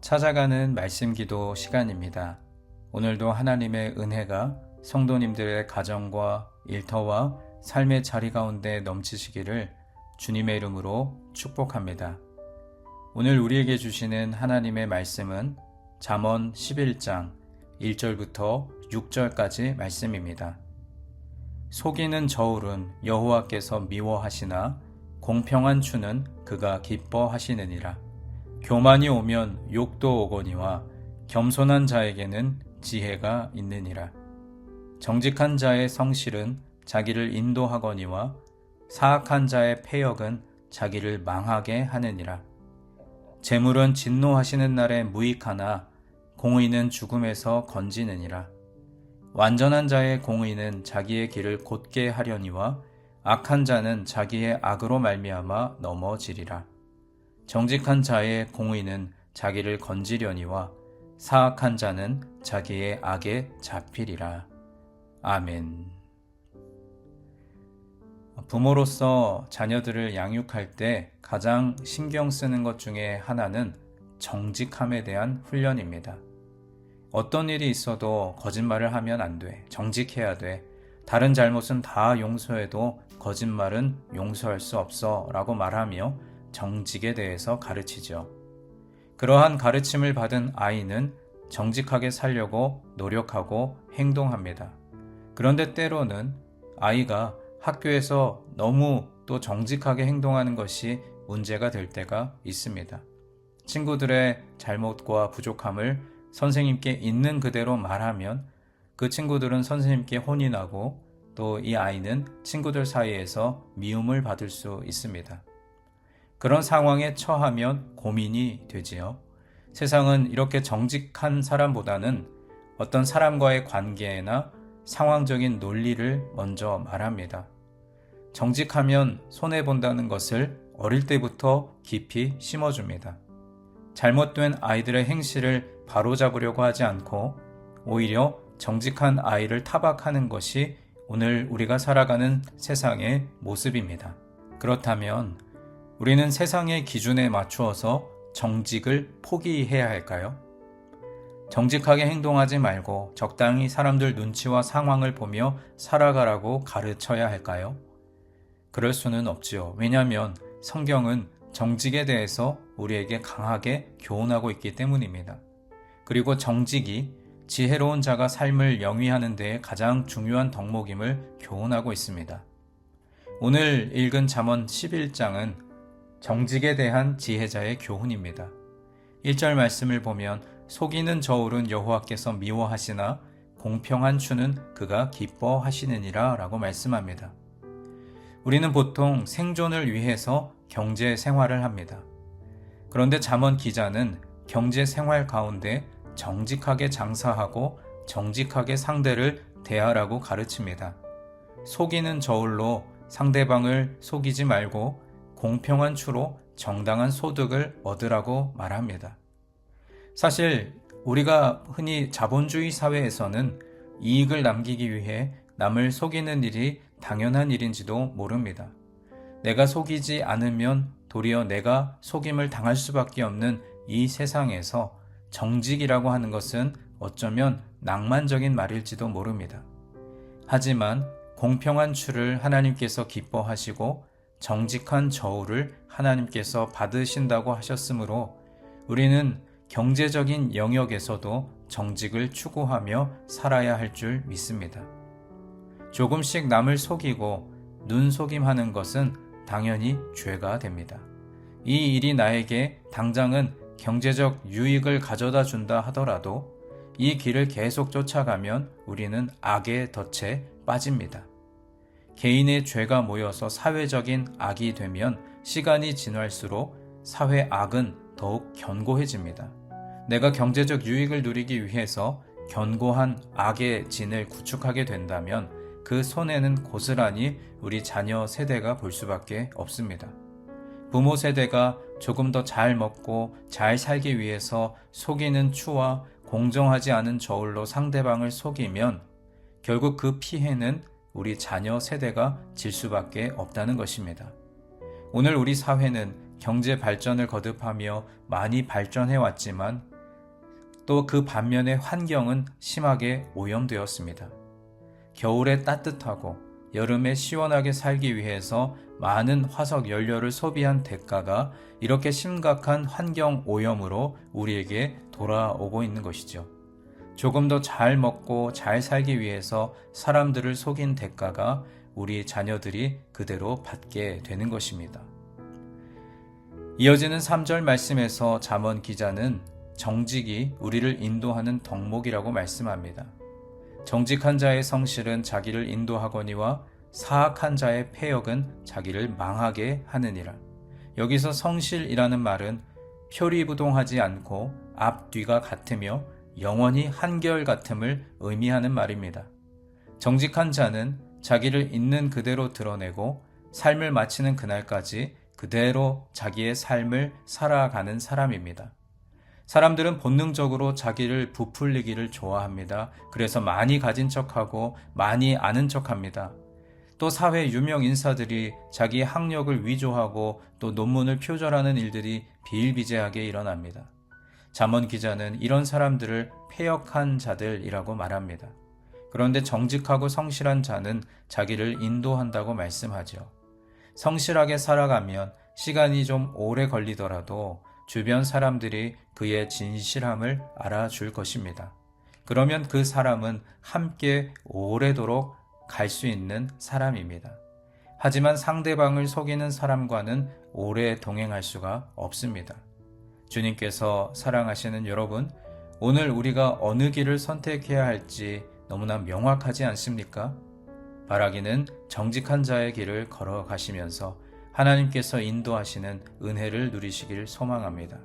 찾아가는 말씀 기도 시간입니다. 오늘도 하나님의 은혜가 성도님들의 가정과 일터와 삶의 자리 가운데 넘치시기를 주님의 이름으로 축복합니다. 오늘 우리에게 주시는 하나님의 말씀은 잠언 11장 1절부터 6절까지 말씀입니다. 속이는 저울은 여호와께서 미워하시나 공평한 추는 그가 기뻐하시느니라. 교만이 오면 욕도 오거니와 겸손한 자에게는 지혜가 있느니라. 정직한 자의 성실은 자기를 인도하거니와 사악한 자의 패역은 자기를 망하게 하느니라. 재물은 진노하시는 날에 무익하나 공의는 죽음에서 건지느니라. 완전한 자의 공의는 자기의 길을 곧게 하려니와 악한 자는 자기의 악으로 말미암아 넘어지리라. 정직한 자의 공의는 자기를 건지려니와 사악한 자는 자기의 악에 잡히리라. 아멘. 부모로서 자녀들을 양육할 때 가장 신경 쓰는 것 중에 하나는 정직함에 대한 훈련입니다. 어떤 일이 있어도 거짓말을 하면 안 돼. 정직해야 돼. 다른 잘못은 다 용서해도 거짓말은 용서할 수 없어 라고 말하며 정직에 대해서 가르치죠. 그러한 가르침을 받은 아이는 정직하게 살려고 노력하고 행동합니다. 그런데 때로는 아이가 학교에서 너무 또 정직하게 행동하는 것이 문제가 될 때가 있습니다. 친구들의 잘못과 부족함을 선생님께 있는 그대로 말하면 그 친구들은 선생님께 혼이 나고 또 이 아이는 친구들 사이에서 미움을 받을 수 있습니다. 그런 상황에 처하면 고민이 되지요. 세상은 이렇게 정직한 사람보다는 어떤 사람과의 관계나 상황적인 논리를 먼저 말합니다. 정직하면 손해본다는 것을 어릴 때부터 깊이 심어줍니다. 잘못된 아이들의 행실을 바로잡으려고 하지 않고 오히려 정직한 아이를 타박하는 것이 오늘 우리가 살아가는 세상의 모습입니다. 그렇다면 우리는 세상의 기준에 맞추어서 정직을 포기해야 할까요? 정직하게 행동하지 말고 적당히 사람들 눈치와 상황을 보며 살아가라고 가르쳐야 할까요? 그럴 수는 없지요. 왜냐하면 성경은 정직에 대해서 우리에게 강하게 교훈하고 있기 때문입니다. 그리고 정직이 지혜로운 자가 삶을 영위하는 데 가장 중요한 덕목임을 교훈하고 있습니다. 오늘 읽은 잠언 11장은 정직에 대한 지혜자의 교훈입니다. 1절 말씀을 보면 속이는 저울은 여호와께서 미워하시나 공평한 추는 그가 기뻐하시느니라 라고 말씀합니다. 우리는 보통 생존을 위해서 경제 생활을 합니다. 그런데 잠언 기자는 경제 생활 가운데 정직하게 장사하고 정직하게 상대를 대하라고 가르칩니다. 속이는 저울로 상대방을 속이지 말고 공평한 추로 정당한 소득을 얻으라고 말합니다. 사실 우리가 흔히 자본주의 사회에서는 이익을 남기기 위해 남을 속이는 일이 당연한 일인지도 모릅니다. 내가 속이지 않으면 도리어 내가 속임을 당할 수밖에 없는 이 세상에서 정직이라고 하는 것은 어쩌면 낭만적인 말일지도 모릅니다. 하지만 공평한 추를 하나님께서 기뻐하시고 정직한 저울을 하나님께서 받으신다고 하셨으므로 우리는 경제적인 영역에서도 정직을 추구하며 살아야 할 줄 믿습니다. 조금씩 남을 속이고 눈속임하는 것은 당연히 죄가 됩니다. 이 일이 나에게 당장은 경제적 유익을 가져다 준다 하더라도 이 길을 계속 쫓아가면 우리는 악의 덫에 빠집니다. 개인의 죄가 모여서 사회적인 악이 되면 시간이 지날수록 사회 악은 더욱 견고해집니다. 내가 경제적 유익을 누리기 위해서 견고한 악의 진을 구축하게 된다면 그 손해는 고스란히 우리 자녀 세대가 볼 수밖에 없습니다. 부모 세대가 조금 더 잘 먹고 잘 살기 위해서 속이는 추와 공정하지 않은 저울로 상대방을 속이면 결국 그 피해는 우리 자녀 세대가 질 수밖에 없다는 것입니다. 오늘 우리 사회는 경제 발전을 거듭하며 많이 발전해 왔지만 또 그 반면에 환경은 심하게 오염되었습니다. 겨울에 따뜻하고 여름에 시원하게 살기 위해서 많은 화석 연료를 소비한 대가가 이렇게 심각한 환경 오염으로 우리에게 돌아오고 있는 것이죠. 조금 더 잘 먹고 잘 살기 위해서 사람들을 속인 대가가 우리 자녀들이 그대로 받게 되는 것입니다. 이어지는 3절 말씀에서 잠언 기자는 정직이 우리를 인도하는 덕목이라고 말씀합니다. 정직한 자의 성실은 자기를 인도하거니와 사악한 자의 패역은 자기를 망하게 하느니라. 여기서 성실이라는 말은 표리부동하지 않고 앞뒤가 같으며 영원히 한결같음을 의미하는 말입니다. 정직한 자는 자기를 있는 그대로 드러내고 삶을 마치는 그날까지 그대로 자기의 삶을 살아가는 사람입니다. 사람들은 본능적으로 자기를 부풀리기를 좋아합니다. 그래서 많이 가진 척하고 많이 아는 척합니다. 또 사회 유명 인사들이 자기 학력을 위조하고 또 논문을 표절하는 일들이 비일비재하게 일어납니다. 잠언 기자는 이런 사람들을 패역한 자들이라고 말합니다. 그런데 정직하고 성실한 자는 자기를 인도한다고 말씀하죠. 성실하게 살아가면 시간이 좀 오래 걸리더라도 주변 사람들이 그의 진실함을 알아줄 것입니다. 그러면 그 사람은 함께 오래도록 갈 수 있는 사람입니다. 하지만 상대방을 속이는 사람과는 오래 동행할 수가 없습니다. 주님께서 사랑하시는 여러분, 오늘 우리가 어느 길을 선택해야 할지 너무나 명확하지 않습니까? 바라기는 정직한 자의 길을 걸어가시면서 하나님께서 인도하시는 은혜를 누리시길 소망합니다.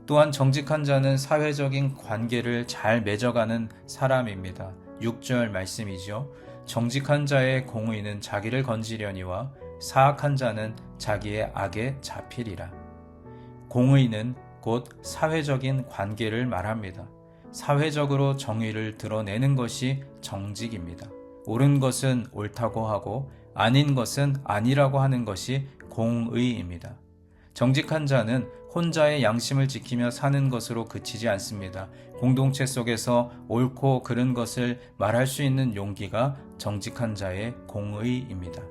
또한 정직한 자는 사회적인 관계를 잘 맺어가는 사람입니다. 6절 말씀이죠. 정직한 자의 공의는 자기를 건지려니와 사악한 자는 자기의 악에 잡히리라. 공의는 곧 사회적인 관계를 말합니다. 사회적으로 정의를 드러내는 것이 정직입니다. 옳은 것은 옳다고 하고 아닌 것은 아니라고 하는 것이 공의입니다. 정직한 자는 혼자의 양심을 지키며 사는 것으로 그치지 않습니다. 공동체 속에서 옳고 그른 것을 말할 수 있는 용기가 정직한 자의 공의입니다.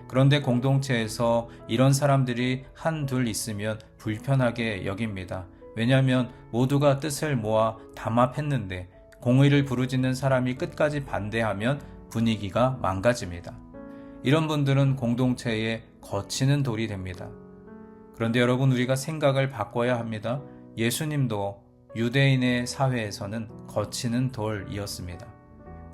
그런데 공동체에서 이런 사람들이 한둘 있으면 불편하게 여깁니다. 왜냐하면 모두가 뜻을 모아 담합했는데 공의를 부르짖는 사람이 끝까지 반대하면 분위기가 망가집니다. 이런 분들은 공동체에 거치는 돌이 됩니다. 그런데 여러분, 우리가 생각을 바꿔야 합니다. 예수님도 유대인의 사회에서는 거치는 돌이었습니다.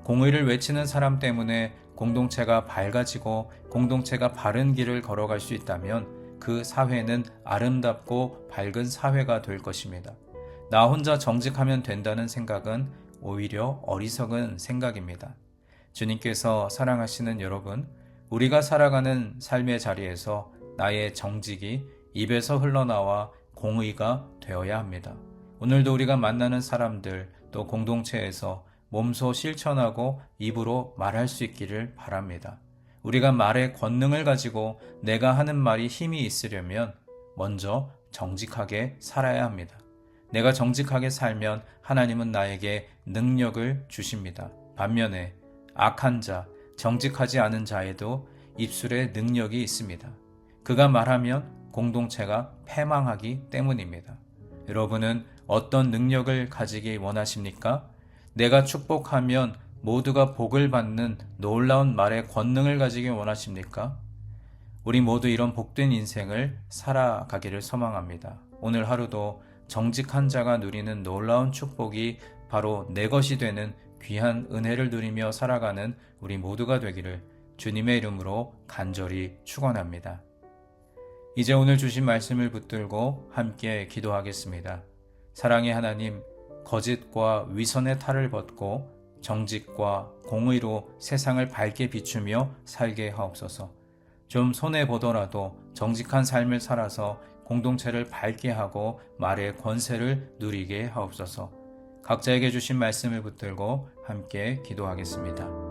공의를 외치는 사람 때문에 공동체가 밝아지고 공동체가 바른 길을 걸어갈 수 있다면 그 사회는 아름답고 밝은 사회가 될 것입니다. 나 혼자 정직하면 된다는 생각은 오히려 어리석은 생각입니다. 주님께서 사랑하시는 여러분, 우리가 살아가는 삶의 자리에서 나의 정직이 입에서 흘러나와 공의가 되어야 합니다. 오늘도 우리가 만나는 사람들 또 공동체에서 몸소 실천하고 입으로 말할 수 있기를 바랍니다. 우리가 말의 권능을 가지고 내가 하는 말이 힘이 있으려면 먼저 정직하게 살아야 합니다. 내가 정직하게 살면 하나님은 나에게 능력을 주십니다. 반면에 악한 자, 정직하지 않은 자에도 입술에 능력이 있습니다. 그가 말하면 공동체가 패망하기 때문입니다. 여러분은 어떤 능력을 가지기 원하십니까? 내가 축복하면 모두가 복을 받는 놀라운 말의 권능을 가지기 원하십니까? 우리 모두 이런 복된 인생을 살아가기를 소망합니다. 오늘 하루도 정직한 자가 누리는 놀라운 축복이 바로 내 것이 되는 귀한 은혜를 누리며 살아가는 우리 모두가 되기를 주님의 이름으로 간절히 축원합니다. 이제 오늘 주신 말씀을 붙들고 함께 기도하겠습니다. 사랑의 하나님, 거짓과 위선의 탈을 벗고 정직과 공의로 세상을 밝게 비추며 살게 하옵소서. 좀 손해보더라도 정직한 삶을 살아서 공동체를 밝게 하고 말의 권세를 누리게 하옵소서. 각자에게 주신 말씀을 붙들고 함께 기도하겠습니다.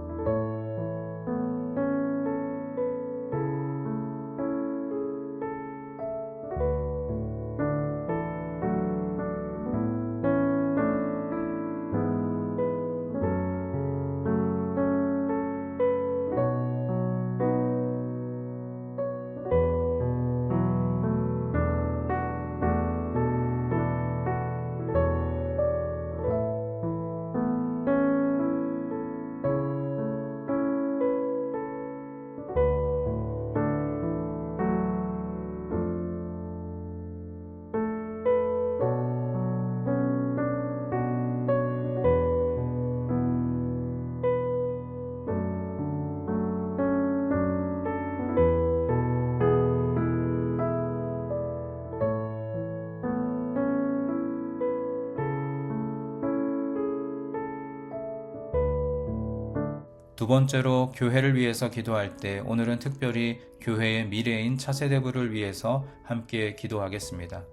두 번째로 교회를 위해서 기도할 때 오늘은 특별히 교회의 미래인 차세대부를 위해서 함께 기도하겠습니다.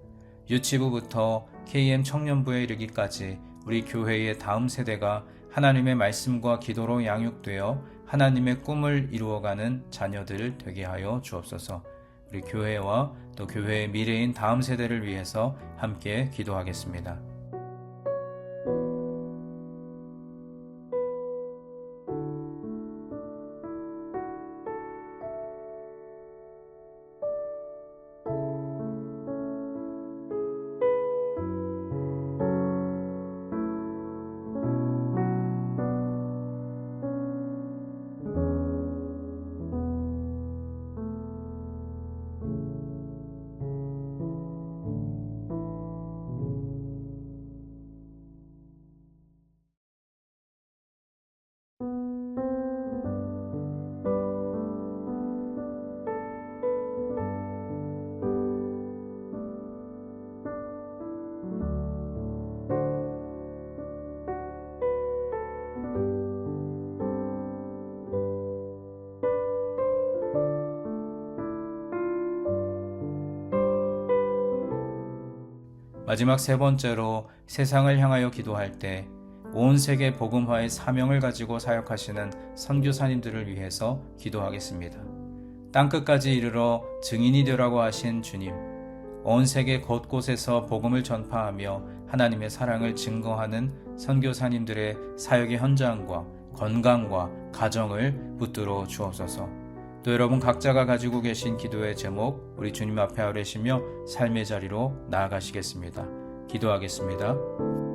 유치부부터 KM 청년부에 이르기까지 우리 교회의 다음 세대가 하나님의 말씀과 기도로 양육되어 하나님의 꿈을 이루어가는 자녀들 되게 하여 주옵소서. 우리 교회와 또 교회의 미래인 다음 세대를 위해서 함께 기도하겠습니다. 마지막 세 번째로 세상을 향하여 기도할 때 온 세계 복음화의 사명을 가지고 사역하시는 선교사님들을 위해서 기도하겠습니다. 땅끝까지 이르러 증인이 되라고 하신 주님, 온 세계 곳곳에서 복음을 전파하며 하나님의 사랑을 증거하는 선교사님들의 사역의 현장과 건강과 가정을 붙들어 주옵소서. 또 여러분 각자가 가지고 계신 기도의 제목 우리 주님 앞에 아뢰시며 삶의 자리로 나아가시겠습니다. 기도하겠습니다.